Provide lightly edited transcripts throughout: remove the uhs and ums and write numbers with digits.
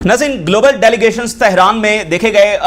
नाज़रीन, global delegations Tehran में देखे गए,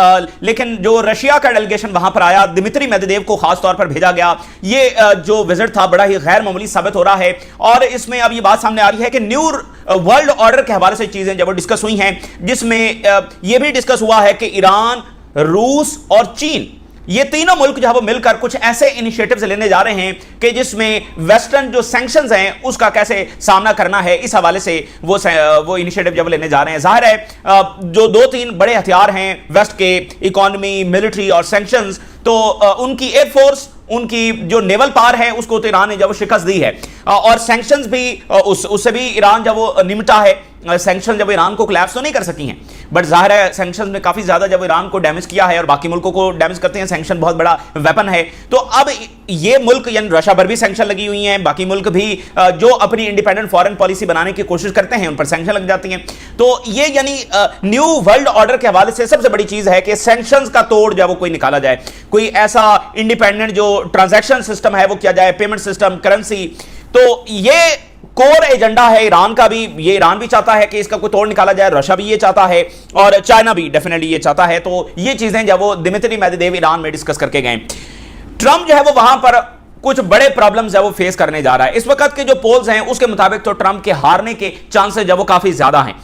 लेकिन जो रशिया का डेलीगेशन वहां पर आया, दिमित्री मेदवेदेव को खास तौर पर भेजा गया। ये जो विजिट था बड़ा ही गैर मामूली साबित हो रहा है और इसमें अब ये बात सामने आ रही है कि न्यू वर्ल्ड ऑर्डर के हवाले से चीजें जब डिस्कस हुई हैं, जिसमें यह भी डिस्कस हुआ है कि ईरान, रूस और चीन, ये तीनों मुल्क जो है वो मिलकर कुछ ऐसे इनिशिएटिव्स लेने जा रहे हैं कि जिसमें वेस्टर्न जो सैंक्शंस हैं उसका कैसे सामना करना है, इस हवाले से वो इनिशिएटिव जब लेने जा रहे हैं। जाहिर है जो दो तीन बड़े हथियार हैं वेस्ट के, इकोनॉमी, मिलिट्री और सैंक्शंस, तो उनकी एयरफोर्स, उनकी जो नेवल पावर है उसको तो ईरान ने जब शिकस्त दी है और सैंक्शंस भी उससे भी ईरान जब वो निमटा है। सैंक्शन जब ईरान को कोलैप्स तो नहीं कर सकी हैं, बट जाहिर है सैंक्शंस ने काफी ज्यादा जब ईरान को डैमेज किया है और बाकी मुल्कों को डैमेज करते हैं। सैंक्शन बहुत बड़ा वेपन है। तो अब ये मुल्क यानी रशिया पर भी सैंक्शन लगी हुई हैं, बाकी मुल्क भी जो अपनी इंडिपेंडेंट फॉरेन पॉलिसी बनाने की कोशिश करते हैं उन पर सैंक्शन लग जाती हैं। तो ये यानी न्यू वर्ल्ड ऑर्डर के हवाले से सबसे बड़ी चीज है कि सैंक्शंस का तोड़ जो वो कोई निकाला जाए, कोई ऐसा इंडिपेंडेंट जो ट्रांजैक्शन सिस्टम है वो किया जाए, पेमेंट सिस्टम, करेंसी। तो ये कोर एजेंडा है ईरान का भी, ये ईरान भी चाहता है कि इसका कोई तोड़ निकाला जाए, रशिया भी ये चाहता है और चाइना भी डेफिनेटली ये चाहता है। तो ये चीजें जब वो दिमित्री मेदवेदेव ईरान में डिस्कस करके गए, ट्रंप जो है वो वहां पर कुछ बड़े प्रॉब्लम्स है वो फेस करने जा रहा है। इस वक्त के जो पोल्स हैं उसके मुताबिक तो ट्रंप के हारने के चांसेस जो वो काफी ज्यादा हैं,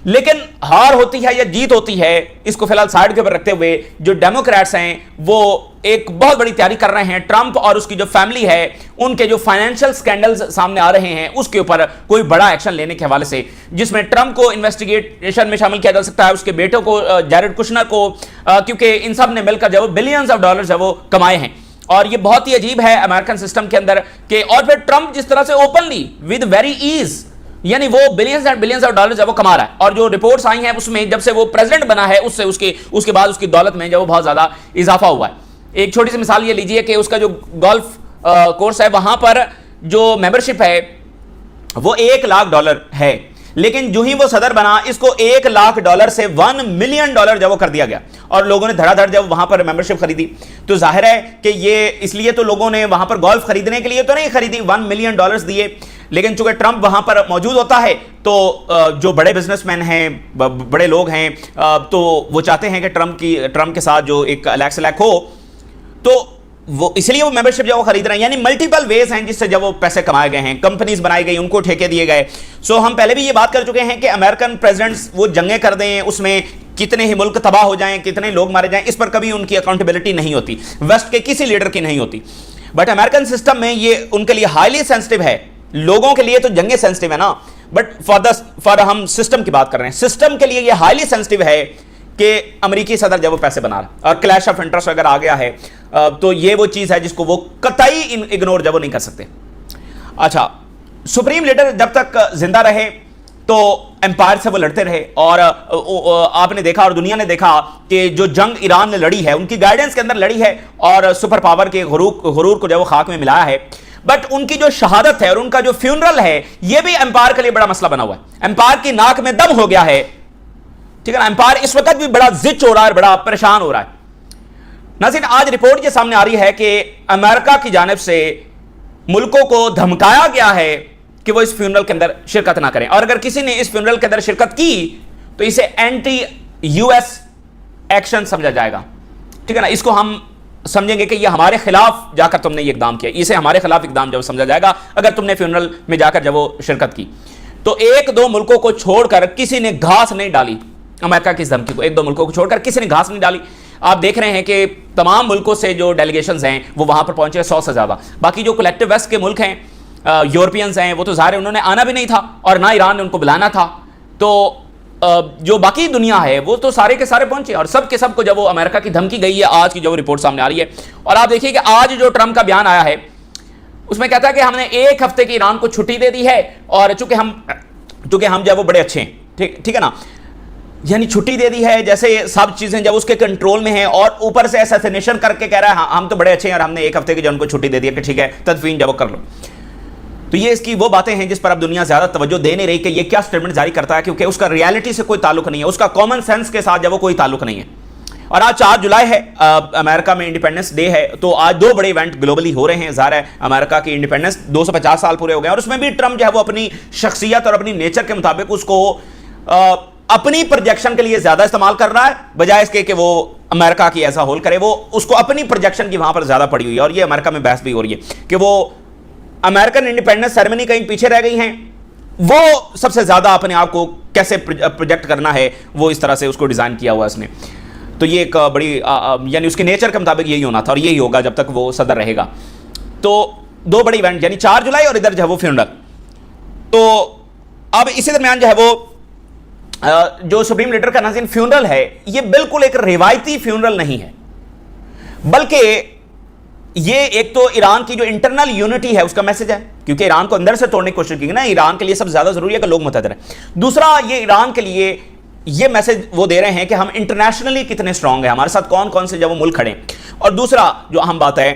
लेकिन हार होती है या जीत होती है इसको फिलहाल साइड के ऊपर रखते हुए जो डेमोक्रेट्स हैं वो एक बहुत बड़ी तैयारी कर रहे हैं। ट्रंप और उसकी जो फैमिली है उनके जो फाइनेंशियल स्कैंडल्स सामने आ रहे हैं उसके ऊपर कोई बड़ा एक्शन लेने के हवाले से, जिसमें ट्रंप को इन्वेस्टिगेशन में शामिल किया जा सकता है, उसके बेटों को, जैरेड कुशनर को, क्योंकि इन सब ने मिलकर जो बिलियंस ऑफ डॉलर्स है वो कमाए हैं। और ये बहुत ही अजीब है अमेरिकन सिस्टम के अंदर कि, और फिर ट्रंप जिस तरह से ओपनली विद वेरी ईज यानी वो billions and billions of dollars जब वो कमा रहा है, और जो रिपोर्ट्स आई हैं उसमें जब से वो प्रेसिडेंट बना है उससे उसके बाद उसकी दौलत में जब वो बहुत ज्यादा इजाफा हुआ है। एक छोटी सी मिसाल ये लीजिए कि उसका जो गोल्फ कोर्स है वहां पर जो मेंबरशिप है वो $1 लाख है, लेकिन जो ही वो सदर बना इसको $1 लाख से $1 मिलियन जब वो कर दिया गया और लोगों ने धड़ाधड़ जब वहां पर मेंबरशिप खरीदी। तो जाहिर है कि ये इसलिए तो लोगों ने वहां पर गोल्फ खरीदने के लिए तो नहीं खरीदी, $1 मिलियन दिए, लेकिन चूंकि ट्रंप वहां पर मौजूद होता है तो जो बड़े बिजनेसमैन हैं, बड़े लोग हैं, तो वो चाहते हैं कि ट्रंप के साथ जो एक अलग हो, तो वो इसलिए वो मेंबरशिप जब वो खरीद रहे हैं। यानी मल्टीपल वेज हैं जिससे जब वो पैसे कमाए गए हैं, कंपनीज बनाई गई, उनको ठेके दिए गए। सो हम पहले भी ये बात कर चुके हैं कि अमेरिकन प्रेसिडेंट्स वो जंगें कर दें, उसमें कितने ही मुल्क तबाह हो जाएं, कितने लोग मारे जाएं, इस पर कभी उनकी अकाउंटेबिलिटी नहीं होती, वेस्ट के किसी लीडर की नहीं होती। बट अमेरिकन सिस्टम में ये उनके लिए हाईली सेंसिटिव है। लोगों के लिए तो जंगें सेंसिटिव है ना, बट फॉर हम सिस्टम की बात कर रहे हैं, सिस्टम के लिए ये हाईली सेंसिटिव है कि अमेरिकी सदर जब वो पैसे बना रहा और क्लैश ऑफ इंटरेस्ट अगर आ गया है तो ये वो चीज है जिसको वो कतई इग्नोर जब वो नहीं कर सकते। अच्छा, सुप्रीम लीडर जब तक जिंदा रहे तो एम्पायर से वो लड़ते रहे और आपने देखा और दुनिया ने देखा कि जो जंग ईरान ने लड़ी है उनकी गाइडेंस के अंदर लड़ी है और सुपर पावर के गुरूर को जब वो खाक में मिलाया है। बट उनकी जो शहादत है और उनका जो फ्यूनरल है ये भी एम्पायर के लिए बड़ा मसला बना हुआ है। एम्पायर की नाक में दम हो गया है, ठीक है ना। एम्पायर इस वक्त भी बड़ा जिच हो रहा है, बड़ा परेशान हो रहा है। नाज़रीन, आज रिपोर्ट ये सामने आ रही है कि अमेरिका की जानिब से मुल्कों को धमकाया गया है कि वो इस फ्यूनरल के अंदर शिरकत ना करें, और अगर किसी ने इस फ्यूनरल के अंदर शिरकत की तो इसे एंटी यूएस एक्शन समझा जाएगा, ठीक है ना। इसको हम समझेंगे कि ये हमारे खिलाफ जाकर तुमने ये इकदाम किया, इसे हमारे खिलाफ इकदाम जब समझा जाएगा अगर तुमने फ्यूनरल में जाकर जब वो शिरकत की। तो एक दो मुल्कों को छोड़कर किसी ने घास नहीं डाली अमेरिका की इस धमकी को, एक दो मुल्कों को छोड़कर किसी ने घास नहीं डाली। आप देख रहे हैं कि तमाम मुल्कों से जो डेलीगेशंस हैं वो वहां पर पहुंचे 100 से ज्यादा। बाकी जो कलेक्टिव वेस्ट के मुल्क हैं, यूरोपियंस हैं, वो तो ज़ाहिर उन्होंने आना भी नहीं था और ना ईरान ने उनको बुलाना था। तो जो बाकी दुनिया है वो तो सारे के सारे पहुंचे और सब के सब को जब वो अमेरिका की धमकी गई है, आज की जो रिपोर्ट सामने आ रही है। और आप देखिए कि आज जो ट्रंप का बयान आया है उसमें कहता है कि हमने 1 हफ्ते की ईरान को छुट्टी दे दी है और चूंकि हम जब वो बड़े अच्छे हैं, ठीक है ना, यानी छुट्टी दे दी है, जैसे सब चीजें जब उसके कंट्रोल में हैं और ऊपर से असैसिनेशन करके कह रहा है हम तो बड़े अच्छे हैं और हमने 1 हफ्ते की जो उनको छुट्टी दे दी है कि ठीक है तदफीन जब वो कर लो। तो ये इसकी वो बातें हैं जिस पर अब दुनिया ज्यादा तवज्जो दे नहीं रही कि ये क्या स्टेटमेंट जारी करता है, क्योंकि उसका रियलिटी से कोई ताल्लुक नहीं है, उसका कॉमन सेंस के साथ जब वो कोई ताल्लुक नहीं है। और आज 4 जुलाई है, अमेरिका में इंडिपेंडेंस डे है, तो आज 2 बड़े इवेंट ग्लोबली हो रहे हैं। ज़ाहिर है अमेरिका की इंडिपेंडेंस 250 साल पूरे हो गए और उसमें भी ट्रंप जो है वो अपनी शख्सियत और अपनी नेचर के मुताबिक उसको अपनी प्रोजेक्शन के लिए ज्यादा इस्तेमाल कर रहा है, बजाय इसके कि वो अमेरिका की ऐसा होल करे। वो उसको अपनी प्रोजेक्शन की वहां पर ज्यादा पड़ी हुई है, और ये अमेरिका में बहस भी हो रही है कि वो अमेरिकन इंडिपेंडेंस सेरेमनी कहीं पीछे रह गई हैं, वो सबसे ज्यादा अपने आप को कैसे प्रोजेक्ट करना है, वो इस तरह से उसको डिजाइन किया हुआ इसने। तो ये एक बड़ी यानी उसके नेचर के मुताबिक यही होना था, और यही होगा जब तक वो सदर रहेगा। तो दो बड़ी इवेंट, यानी 4 जुलाई और इधर जो है वो फ्यूनरल। तो अब इसी दरमियान जो है वो जो सुप्रीम लीडर का नाज़रीन फ्यूनरल है, ये बिल्कुल एक रिवायती फ्यूनरल नहीं है, बल्कि ये एक तो ईरान की जो इंटरनल यूनिटी है उसका मैसेज है, क्योंकि ईरान को अंदर से तोड़ने की कोशिश की ना। ईरान के लिए सबसे ज्यादा जरूरी है कि लोग मुतहद रहें। दूसरा, ये ईरान के लिए ये मैसेज वो दे रहे हैं कि हम इंटरनेशनली कितने स्ट्रांग हैं, हमारे साथ कौन कौन से जब वो मुल्क खड़े। और दूसरा जो अहम बात है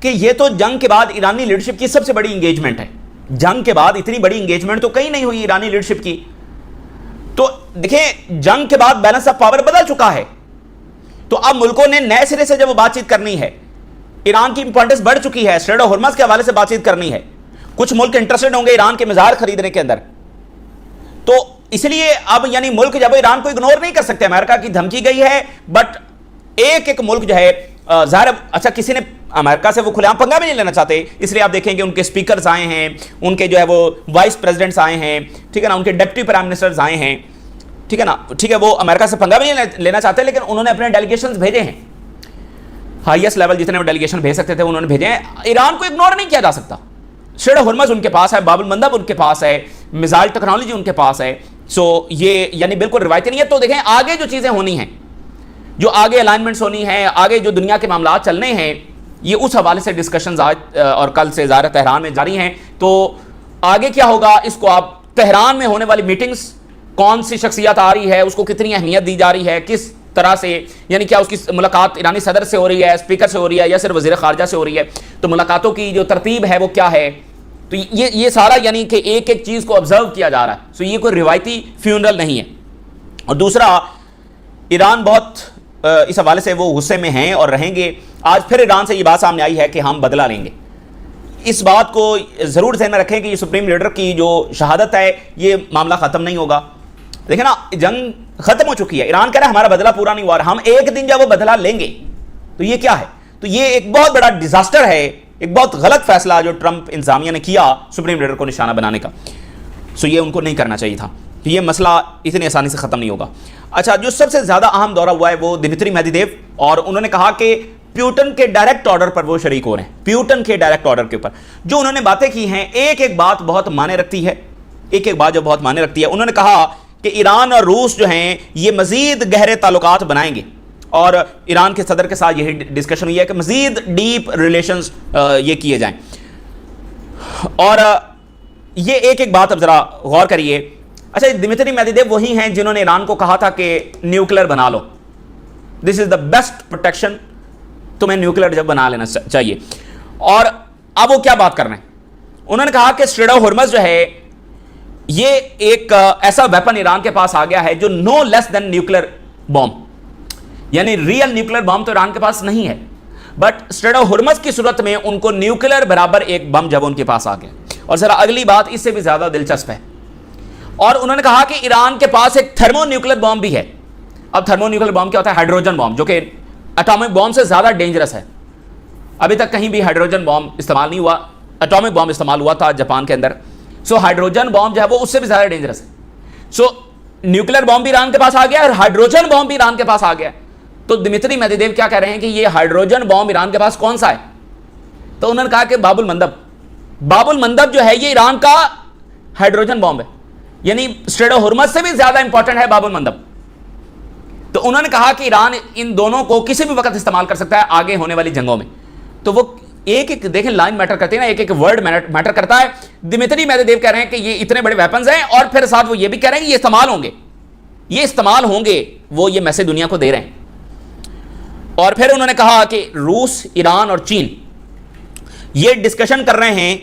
कि ये तो जंग के बाद ईरानी लीडरशिप की सबसे बड़ी इंगेजमेंट है। जंग के बाद इतनी बड़ी इंगेजमेंट तो कहीं नहीं हुई ईरानी लीडरशिप की। तो देखिए, जंग के बाद बैलेंस ऑफ पावर बदल चुका है, तो अब मुल्कों ने नए सिरे से जब बातचीत करनी है, ईरान की इंपॉर्टेंस बढ़ चुकी है, स्ट्रेट ऑफ होर्मुज़ के हवाले से बातचीत करनी है, कुछ मुल्क इंटरेस्टेड होंगे ईरान के मिज़ार खरीदने के अंदर। तो इसलिए अब यानी मुल्क जब ईरान को इग्नोर नहीं कर सकते, अमेरिका की धमकी गई है, बट एक एक मुल्क जो है ज़ाहिर, अच्छा किसी ने अमेरिका से वो खुलेआम पंगा भी नहीं लेना चाहते, इसलिए आप देखेंगे उनके स्पीकर्स आए हैं, उनके जो है वो वाइस प्रेसिडेंट्स आए हैं, ठीक है ना, उनके डिप्टी प्राइम मिनिस्टर्स आए हैं, ठीक है ना, ठीक है, वो अमेरिका से पंगा भी नहीं लेना चाहते, लेकिन उन्होंने अपने डेलीगेशंस भेजे हैं, हाईएस्ट लेवल जितने वो डेलीगेशन भेज सकते थे उन्होंने भेजे हैं। ईरान को इग्नोर नहीं किया जा सकता। स्ट्रेट ऑफ होर्मुज़ उनके पास है, बाबुल मंदब उनके पास है, मिसाइल टेक्नोलॉजी उनके पास है। सो ये यानी बिल्कुल रिवायती नहीं है। तो देखें आगे जो चीज़ें होनी हैं, जो आगे अलाइनमेंट्स होनी है, आगे जो दुनिया के मामला चलने हैं, ये उस हवाले से डिस्कशंस आज और कल से ज़ाहिर तेहरान में जारी हैं। तो आगे क्या होगा, इसको आप तेहरान में होने वाली मीटिंग्स, कौन सी शख्सियत आ रही है, उसको कितनी अहमियत दी जा रही है, किस तरह से, यानी क्या उसकी मुलाकात ईरानी सदर से हो रही है, स्पीकर से हो रही है, या सिर्फ वज़ीर ख़ारजा से हो रही है, तो मुलाकातों की जो तरतीब है वो क्या है, तो ये सारा यानी कि एक एक चीज़ को ऑब्जर्व किया जा रहा है। सो ये कोई रिवायती फ्यूनरल नहीं है। और दूसरा, ईरान बहुत इस हवाले से वो गुस्से में हैं और रहेंगे। आज फिर ईरान से ये बात सामने आई है कि हम बदला लेंगे। इस बात को ज़रूर ध्यान में रखें कि ये सुप्रीम लीडर की जो शहादत है, ये मामला ख़त्म नहीं होगा। देखिए ना, जंग खत्म हो चुकी है, ईरान कह रहा है हमारा बदला पूरा नहीं हुआ, हम एक दिन जब वो बदला लेंगे। तो ये क्या है, तो ये एक बहुत बड़ा डिजास्टर है, एक बहुत गलत फैसला जो ट्रंप इंतजामिया ने किया सुप्रीम लीडर को निशाना बनाने का। सो ये उनको नहीं करना चाहिए था। तो ये मसला इतनी आसानी से ख़त्म नहीं होगा। अच्छा, जो सबसे ज़्यादा अहम दौरा हुआ है वो दिमित्री मेदवेदेव, और उन्होंने कहा कि प्यूटन के डायरेक्ट ऑर्डर पर वो शरीक हो रहे हैं। प्यूटन के डायरेक्ट ऑर्डर के ऊपर जो उन्होंने बातें की हैं, एक एक बात बहुत मायने रखती है, एक एक बात जो बहुत मायने रखती है। उन्होंने कहा कि ईरान और रूस जो हैं ये मज़ीद गहरे ताल्लुकात बनाएंगे, और ईरान के सदर के साथ यही डिस्कशन हुई है कि मज़ीद डीप रिलेशंस ये किए जाएं। और ये एक एक बात अब ज़रा गौर करिए। अच्छा, दिमित्री मेदवेदेव वही हैं जिन्होंने ईरान को कहा था कि न्यूक्लियर बना लो, this is the best protection, तुम्हें न्यूक्लियर जब बना लेना चाहिए। और अब वो क्या बात कर रहे हैं, उन्होंने कहा कि स्ट्रेट ऑफ होर्मुज़ जो है ये एक ऐसा वेपन ईरान के पास आ गया है जो no less than nuclear bomb, यानी रियल न्यूक्लियर बॉम्ब तो ईरान के पास नहीं है, बट स्ट्रेट ऑफ होर्मुज़ की सूरत में उनको न्यूक्लियर बराबर एक बम जब उनके पास आ गया। और जरा अगली बात इससे भी ज्यादा दिलचस्प है, और उन्होंने कहा कि ईरान के पास एक थर्मो न्यूक्लियर बॉम्ब भी है। अब थर्मो न्यूक्लियर बॉम्ब क्या होता है, हाइड्रोजन बॉम्ब, जो कि एटॉमिक बॉम्ब से ज्यादा डेंजरस है। अभी तक कहीं भी हाइड्रोजन बॉम्ब इस्तेमाल नहीं हुआ, एटॉमिक बॉम्ब इस्तेमाल हुआ था जापान के अंदर। सो हाइड्रोजन बॉम्ब जो है वो उससे भी ज्यादा डेंजरस है। सो न्यूक्लियर बॉम्ब भी ईरान के पास आ गया और हाइड्रोजन बॉम्ब भी ईरान के पास आ गया। तो दिमित्री मेदवेदेव क्या कह रहे हैं कि ये हाइड्रोजन बॉम्ब ईरान के पास कौन सा है, तो उन्होंने कहा कि बाबुल मंदब जो है ये ईरान का हाइड्रोजन बॉम्ब है, यानी स्ट्रेट ऑफ होर्मुज़ से भी ज्यादा इंपॉर्टेंट है बाबुल मंदब। तो उन्होंने कहा कि ईरान इन दोनों को किसी भी वक्त इस्तेमाल कर सकता है आगे होने वाली जंगों में। तो वो एक एक देखें लाइन मैटर करती है ना, एक एक वर्ड मैटर करता है। दिमित्री मेदवेदेव कह रहे हैं कि ये इतने बड़े वेपन्स हैं, और फिर साथ वो ये भी कह रहे हैं कि ये इस्तेमाल होंगे, वो ये मैसेज दुनिया को दे रहे हैं। और फिर उन्होंने कहा कि रूस, ईरान और चीन ये डिस्कशन कर रहे हैं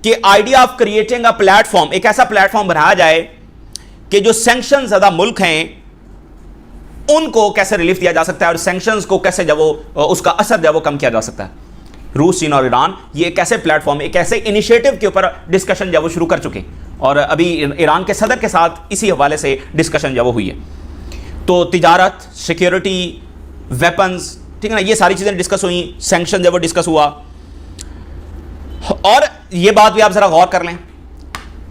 कि idea of creating a platform, एक ऐसा प्लेटफॉर्म बनाया जाए कि जो सैंक्शन ज़्यादा मुल्क हैं उनको कैसे रिलीफ दिया जा सकता है, और सैंक्शंस को कैसे जब वो उसका असर जब वो कम किया जा सकता है। रूस, चीन और ईरान ये एक ऐसे प्लेटफॉर्म, एक ऐसे इनिशिएटिव के ऊपर डिस्कशन जब वो शुरू कर चुके, और अभी ईरान के सदर के साथ इसी हवाले से डिस्कशन जब हुई है। तो तिजारत, सिक्योरिटी, वेपन्स, ठीक है ना, ये सारी चीज़ें डिस्कस हुई, सैंक्शन जब वो डिस्कस हुआ। और ये बात भी आप ज़रा गौर कर लें,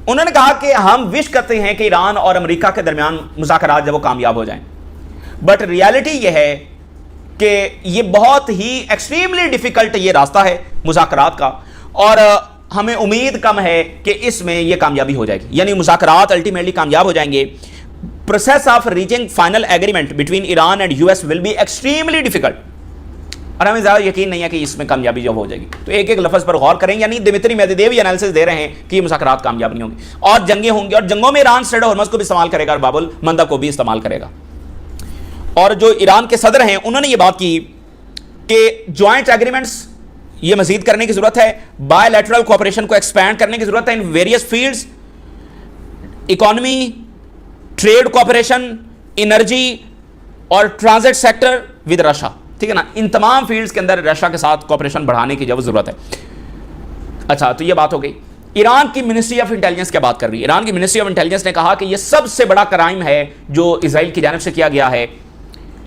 उन्होंने कहा कि हम विश करते हैं कि ईरान और अमेरिका के दरमियान मुज़ाकरात जब वो कामयाब हो जाएं, बट रियलिटी ये है कि ये बहुत ही एक्सट्रीमली डिफ़िकल्ट ये रास्ता है मुज़ाकरात का, और हमें उम्मीद कम है कि इसमें ये कामयाबी हो जाएगी, यानी मुज़ाकरात अल्टीमेटली कामयाब हो जाएंगे। Process of reaching final agreement between Iran and US will be extremely difficult, और हमें ज़्यादा यकीन नहीं है कि इसमें कामयाबी जब हो जाएगी। तो एक एक लफ्ज़ पर गौर करें, यानी दिमित्री मेदवेदेव ये एनालिसिस दे रहे हैं कि ये मुज़ाकरात कामयाब नहीं होंगे और जंगें होंगी, और जंगों में ईरान स्ट्रेट ऑफ हॉर्मुज़ को भी इस्तेमाल करेगा और बाबुल मंदब को भी इस्तेमाल करेगा। और जो ईरान के सदर हैं उन्होंने ये बात की कि जॉइंट एग्रीमेंट्स ये मजीद करने की जरूरत है, बायलैटरल कोऑपरेशन को एक्सपैंड करने की जरूरत है in various fields, economy, trade cooperation, energy और ट्रांजिट सेक्टर विद रशिया, ठीक है ना, इन तमाम फील्ड्स के अंदर रशिया के साथ कोऑपरेशन बढ़ाने की जब जरूरत है। अच्छा, तो ये बात हो गई। ईरान की मिनिस्ट्री ऑफ इंटेलिजेंस क्या बात कर रही है? ईरान की मिनिस्ट्री ऑफ इंटेलिजेंस ने कहा कि यह सबसे बड़ा क्राइम है जो इजराइल की जानिब से किया गया है,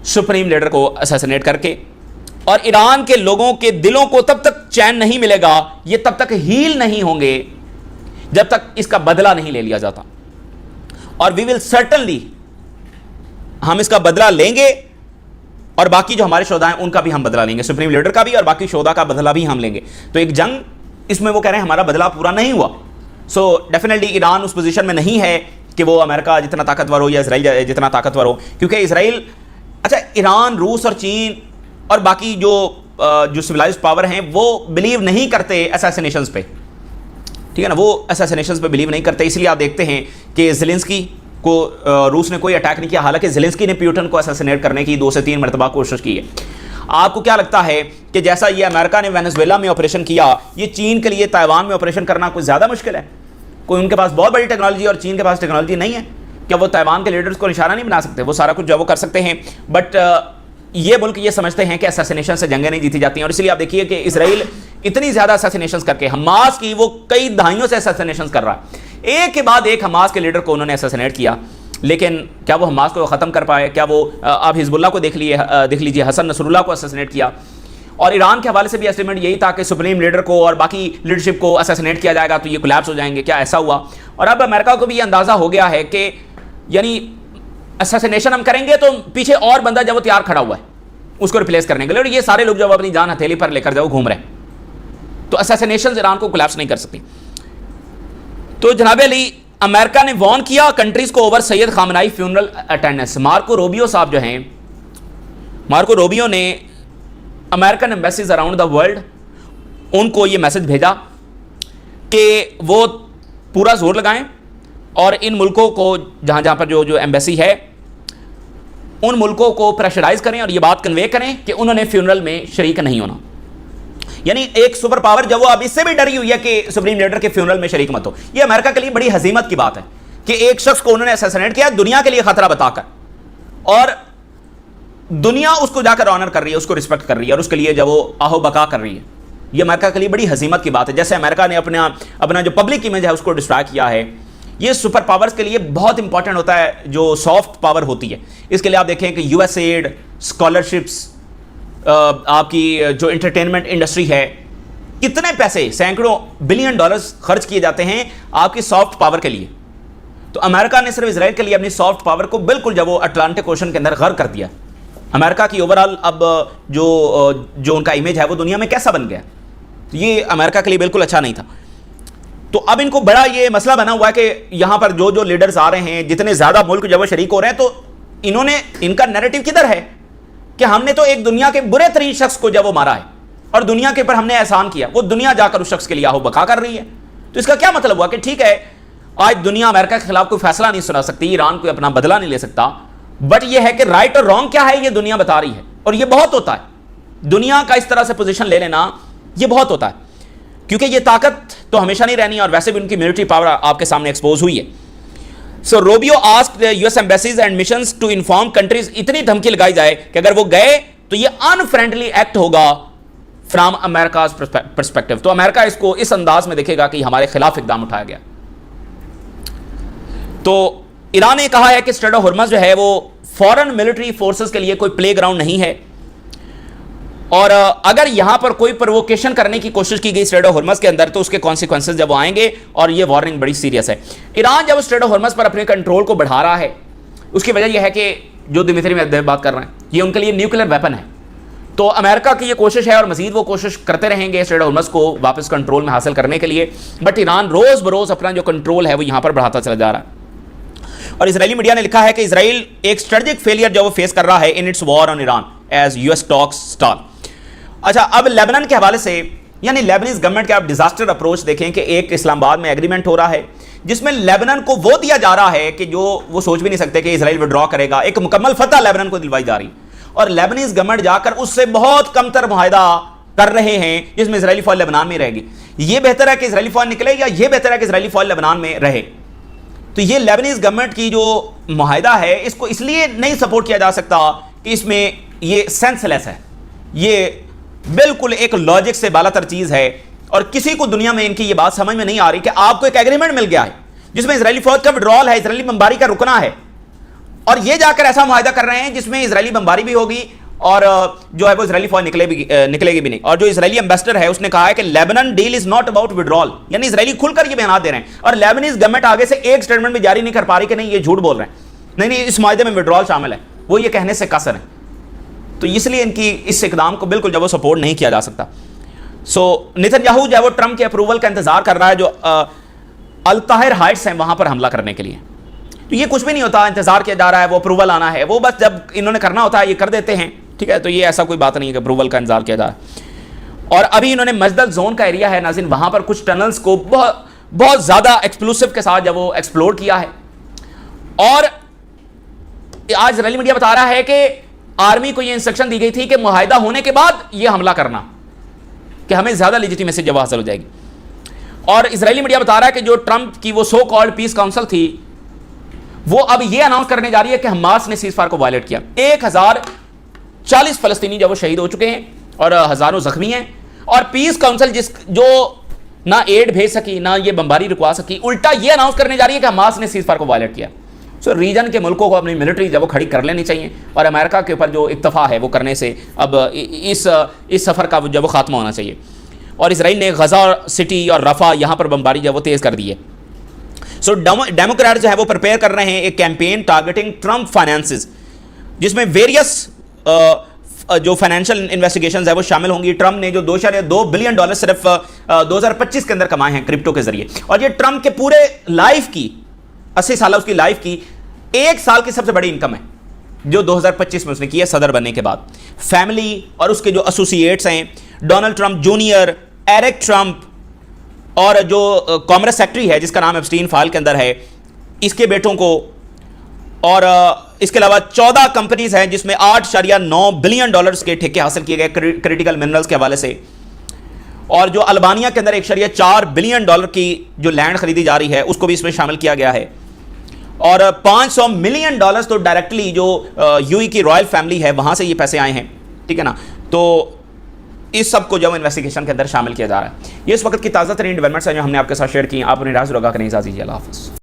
सुप्रीम लीडर को असैसिनेट करके, और ईरान के लोगों के दिलों को तब तक चैन नहीं मिलेगा, ये तब तक हील नहीं होंगे जब तक इसका बदला नहीं ले लिया जाता। और वी विल सर्टनली, हम इसका बदला लेंगे, और बाकी जो हमारे शोधा हैं उनका भी हम बदला लेंगे, सुप्रीम लीडर का भी और बाकी शोधा का बदला भी हम लेंगे। तो एक जंग, इसमें वो कह रहे हैं हमारा बदला पूरा नहीं हुआ। सो डेफिनेटली ईरान उस पोजीशन में नहीं है कि वो अमेरिका जितना ताकतवर हो या इसराइल जितना ताकतवर हो, क्योंकि इसराइल, अच्छा, ईरान, रूस और चीन और बाकी जो सिविलाइज्ड पावर हैं वो बिलीव नहीं करते असैसिनेशंस पे, ठीक है ना, वो असैसिनेशंस पे बिलीव नहीं करते। इसलिए आप देखते हैं कि ज़ेलेंस्की को रूस ने कोई अटैक नहीं किया, हालांकि ज़ेलेंस्की ने प्यूटन को असैसिनेट करने की 2 से 3 मरतबा कोशिश की है। आपको क्या लगता है कि जैसा ये अमेरिका ने वेनेजुएला में ऑपरेशन किया, ये चीन के लिए ताइवान में ऑपरेशन करना कोई ज़्यादा मुश्किल है? कोई उनके पास बहुत बड़ी टेक्नोलॉजी और चीन के पास टेक्नोलॉजी नहीं है, क्या वो ताइवान के लीडर्स को निशाना नहीं बना सकते? वो सारा कुछ जो वो कर सकते हैं, बट ये मुल्क ये समझते हैं कि असैसिनेशन से जंगें नहीं जीती जाती हैं। और इसलिए आप देखिए कि इसराइल इतनी ज़्यादा असैसिनेशंस करके, हमास की वो कई दहाइयों से असैसिनेशंस कर रहा है, एक के बाद एक हमास के लीडर को उन्होंने असैसिनेट किया, लेकिन क्या वो हमास को ख़त्म कर पाए? क्या वो, आप हिजबुल्लाह को देख लीजिए, हसन नसरुल्लाह को असैसिनेट किया। और ईरान के हवाले से भी एस्टिमेट यही था कि सुप्रीम लीडर को और बाकी लीडरशिप को असैसिनेट किया जाएगा तो ये कोलैप्स हो जाएंगे। क्या ऐसा हुआ? और अब अमेरिका को भी ये अंदाज़ा हो गया है कि यानी असैसिनेशन हम करेंगे तो पीछे और बंदा जब वो तैयार खड़ा हुआ है उसको रिप्लेस करने के लिए, और ये सारे लोग जब अपनी जान हथेली पर लेकर जब घूम रहे हैं, तो असैसिनेशन ईरान को कोलैप्स नहीं कर सकती। तो जनाब अली, अमेरिका ने वॉर्न किया कंट्रीज को over Syed खामनाई funeral attendance. Marco Rubio साहब जो हैं, मार्को रूबियो ने American embassies around the world उनको ये मैसेज भेजा कि वो पूरा जोर लगाएं और इन मुल्कों को जहाँ जहाँ पर जो एम्बेसी है उन मुल्कों को प्रेशराइज करें और ये बात कन्वे करें कि उन्होंने फ्यूनरल में शरीक नहीं होना। यानी एक सुपर पावर जब वो अब इससे भी डरी हुई है कि सुप्रीम लीडर के फ्यूनरल में शरीक मत हो, ये अमेरिका के लिए बड़ी हजीमत की बात है कि एक शख्स को उन्होंने असैसिनेट किया दुनिया के लिए खतरा बताकर, और दुनिया उसको जाकर ऑनर कर रही है, उसको रिस्पेक्ट कर रही है और उसके लिए जब वो आहो बका कर रही है। ये अमेरिका के लिए बड़ी हजीमत की बात है। जैसे अमेरिका ने अपना जो पब्लिक इमेज है उसको डिस्ट्रॉय किया है, ये सुपर पावर्स के लिए बहुत इंपॉर्टेंट होता है जो सॉफ्ट पावर होती है। इसके लिए आप देखें कि यूएसएड, स्कॉलरशिप्स, आपकी जो एंटरटेनमेंट इंडस्ट्री है, कितने पैसे, सैकड़ों बिलियन डॉलर्स खर्च किए जाते हैं आपकी सॉफ्ट पावर के लिए। तो अमेरिका ने सिर्फ इजराइल के लिए अपनी सॉफ्ट पावर को बिल्कुल जब वो अटलांटिक ओशन के अंदर गर्क कर दिया। अमेरिका की ओवरऑल अब जो उनका इमेज है वो दुनिया में कैसा बन गया, ये अमेरिका के लिए बिल्कुल अच्छा नहीं था। तो अब इनको बड़ा ये मसला बना हुआ है कि यहाँ पर जो लीडर्स आ रहे हैं, जितने ज़्यादा मुल्क जब वो शरीक हो रहे हैं, तो इन्होंने, इनका नैरेटिव किधर है कि हमने तो एक दुनिया के बुरे तरीन शख्स को जब वो मारा है और दुनिया के ऊपर हमने एहसान किया, वो दुनिया जाकर उस शख्स के लिए आहो बका कर रही है। तो इसका क्या मतलब हुआ कि ठीक है, आज दुनिया अमेरिका के खिलाफ कोई फैसला नहीं सुना सकती, ईरान कोई अपना बदला नहीं ले सकता, बट ये है कि राइट और रॉन्ग क्या है ये दुनिया बता रही है। और ये बहुत होता है, दुनिया का इस तरह से पोजीशन ले लेना ये बहुत होता है, क्योंकि ये ताकत तो हमेशा नहीं रहनी और वैसे भी उनकी मिलिट्री पावर आपके सामने एक्सपोज हुई है। So Rubio asked US embassies and missions to inform countries, इतनी धमकी लगाई जाए कि अगर वो गए तो ये अनफ्रेंडली एक्ट होगा फ्रॉम अमेरिकाज पर्सपेक्टिव। तो अमेरिका इसको इस अंदाज में देखेगा कि हमारे खिलाफ इकदाम उठाया गया। तो ईरान ने कहा है कि स्ट्रेट ऑफ हॉर्मज़ जो है वो फॉरेन मिलिट्री फोर्सेस के लिए कोई प्ले ग्राउंड नहीं है, और अगर यहां पर कोई प्रोवोकेशन करने की कोशिश की गई स्ट्रेट ऑफ हॉर्मज़ के अंदर तो उसके कॉन्सिक्वेंसेस जब आएंगे, और ये वार्निंग बड़ी सीरियस है। ईरान जब स्ट्रेट ऑफ हॉर्मज़ पर अपने कंट्रोल को बढ़ा रहा है, उसकी वजह यह है कि जो दिमित्री मेदवेदेव बात कर रहे हैं, ये उनके लिए न्यूक्लियर वेपन है। तो अमेरिका की ये कोशिश है और मजीद वो कोशिश करते रहेंगे स्ट्रेट ऑफ हॉर्मज़ को वापस कंट्रोल में हासिल करने के लिए, बट ईरान रोज़ बरोज़ अपना जो कंट्रोल है वो यहाँ पर बढ़ाता चला जा रहा है। और इजरायली मीडिया ने लिखा है कि इजराइल एक स्ट्रेटेजिक फेलियर जो वो फेस कर रहा है in its war on Iran as US talks stall. अच्छा, अब लेबनान के हवाले से, यानी लेबनीज गवर्नमेंट के आप डिजास्टर अप्रोच देखें कि एक इस्लामाबाद में एग्रीमेंट हो रहा है जिसमें लेबनान को वो दिया जा रहा है कि जो वो सोच भी नहीं सकते कि इजराइल विड्रॉ करेगा, एक मुकम्मल फतह लेबनान को दिलवाई जा रही, और लेबनीज गवर्नमेंट जाकर उससे बहुत कमतर मुआहदा कर रहे हैं जिसमें इजरायली फौज लेबनान में रहेगी। ये बेहतर है कि इजरायली फौज निकले या ये बेहतर है कि इजरायली फौज लेबनान में रहे? तो ये लेबनीज गवर्नमेंट की जो मुआहदा है इसको इसलिए नहीं सपोर्ट किया जा सकता कि इसमें ये सेंसलेस है, ये बिल्कुल एक लॉजिक से बालातर चीज है, और किसी को दुनिया में इनकी ये बात समझ में नहीं आ रही कि आपको एक एग्रीमेंट मिल गया है जिसमें इजरायली फौज का विड्रॉल है, इजरायली बमबारी का रुकना है, और ये जाकर ऐसा मुआहदा कर रहे हैं जिसमें इजरायली बमबारी भी होगी और जो है वो इजरायली फौज निकलेगी भी नहीं। और जो इजरायली एम्बेसडर है उसने कहा है कि Lebanon deal is not about withdrawal, यानी इजरायली खुलकर ये बयान दे रहे हैं, और लेबनीज गवर्नमेंट आगे से एक स्टेटमेंट भी जारी नहीं कर पा रही कि नहीं ये झूठ बोल रहे हैं, नहीं इस मुआहदे में विड्रॉल शामिल है, वो ये कहने से कसर है। तो इसलिए इनकी इस इकदाम को बिल्कुल जब वो सपोर्ट नहीं किया जा सकता। सो नेतन्याहू जो है वो ट्रंप के अप्रूवल का इंतजार कर रहा है जो अल-ताहिर हाइट्स हैं वहां पर हमला करने के लिए। तो ये कुछ भी नहीं होता, इंतजार किया जा रहा है, वो अप्रूवल आना है, वो बस जब इन्होंने करना होता है ये कर देते हैं, ठीक है। तो ये ऐसा कोई बात नहीं है कि अप्रूवल का इंतजार किया जा रहा है। और अभी इन्होंने मजदल जोन का एरिया है नाज़रीन, वहां पर कुछ टनल्स को बहुत ज्यादा एक्सप्लोसिव के साथ जब वो एक्सप्लोर किया है, और आज इजरायली मीडिया बता रहा है कि आर्मी को यह इंस्ट्रक्शन दी गई थी कि मुआहिदा होने के बाद यह हमला करना, कि हमें ज्यादा लेजिटिमेसी जब हासिल हो जाएगी। और इजरायली मीडिया बता रहा है कि जो ट्रंप की वो सो कॉल्ड पीस काउंसिल थी वो अब यह अनाउंस करने जा रही है कि हमास ने सीज़फायर को वायलेट किया। 1040 फलस्तीनी जब वो शहीद हो चुके हैं और हजारों जख्मी हैं, और पीस काउंसिल जो ना एड भेज सकी ना ये बमबारी रुकवा सकी, उल्टा ये अनाउंस करने जा रही है कि हमास ने सीज़फायर को वायलेट किया। सो रीजन के मुल्कों को अपनी मिलिट्री जब वो खड़ी कर लेनी चाहिए, और अमेरिका के ऊपर जो इत्तफा है वो करने से अब इस सफ़र का जब वो खात्मा होना चाहिए। और इसराइल ने गजा सिटी और रफा यहाँ पर बमबारी जब वो तेज़ कर दी है। सो डेमोक्रेट जो है वो प्रिपेयर कर रहे हैं एक कैंपेन टारगेटिंग ट्रंप फाइनेंसेस, जिसमें वेरियस जो फाइनेंशियल इन्वेस्टिगेशंस है वो शामिल होंगी। ट्रंप ने जो $2.2 बिलियन सिर्फ 2025 के अंदर कमाए हैं क्रिप्टो के जरिए, और ये ट्रंप के पूरे लाइफ की 80 साल उसकी लाइफ की 1 साल की सबसे बड़ी इनकम है जो 2025 में उसने की है सदर बनने के बाद। फैमिली और उसके जो एसोसिएट्स हैं, Donald Trump junior, Eric Trump, और जो कॉमर्स सेक्रेटरी है जिसका नाम एप्स्टीन फाइल के अंदर है, इसके बेटों को, और इसके अलावा 14 कंपनीज हैं जिसमें $8.9 बिलियन के ठेके हासिल किए गए क्रिटिकल मिनरल्स के हवाले से, और जो अल्बानिया के अंदर $1.4 बिलियन की जो लैंड खरीदी जा रही है उसको भी इसमें शामिल किया गया है, और $500 मिलियन तो डायरेक्टली जो यूएई की रॉयल फैमिली है वहां से ये पैसे आए हैं, ठीक है ना। तो इस सब को जब इन्वेस्टिगेशन के अंदर शामिल किया जा रहा है। ये इस वक्त की ताज़ा तरीन डेवलपमेंट्स हैं जो हमने आपके साथ शेयर की। आप उन्हें राज रोगा करें, इजाज़त दीजिए, अल्लाह हाफ़िज़।